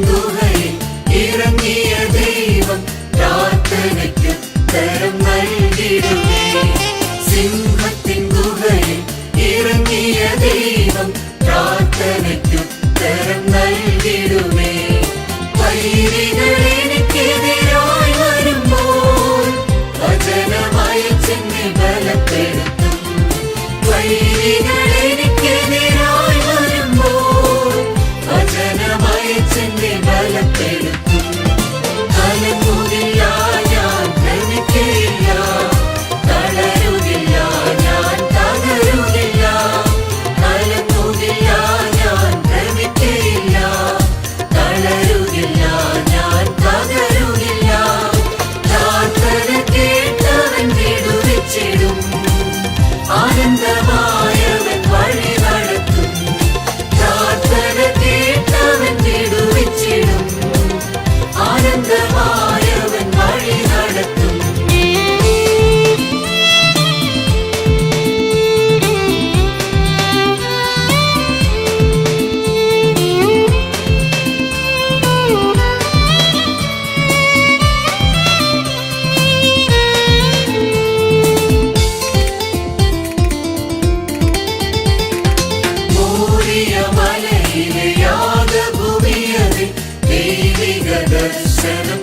ഗുഹയിൽ ഇറങ്ങിയ ദൈവം പ്രാർത്ഥനയ്ക്കുത്തരം നൽകിടുമേ. സിംഹത്തിൻ ഗുഹയിൽ ഇറങ്ങിയ ദൈവം പ്രാർത്ഥനയ്ക്കുത്തരം നൽകിടുമേ. വൈരികൾ എനിക്കെതിരായി വരുമ്പോൾ വചനമായി ചെന്നെ ബലപ്പെടുത്തും. വൈരികൾ എനിക്കെതിരായി വരുമ്പോൾ വചനമായി ചെന്നെ ബലപ്പെടുത്തും. കലങ്ങുകില്ല, ഞാൻ ഭ്രമിക്കയില്ല, തളരുകില്ല, ഞാൻ തകരുകില്ല. കലങ്ങുകില്ല, ഞാൻ ഭ്രമിക്കയില്ല, തളരുകില്ല, ഞാൻ തകരുകില്ല. പ്രാർത്ഥന കേട്ടവൻ വിടുവിച്ചിടും, ആനന്ദമായവൻ വഴി നടത്തും. പ്രാർത്ഥന കേട്ടവൻ വിടുവിച്ചിടും, ആനന്ദമായവൻ വഴി നടത്തും. മലയിലെ യാഗഭൂമിയതിൽ ദൈവിക ദർശനം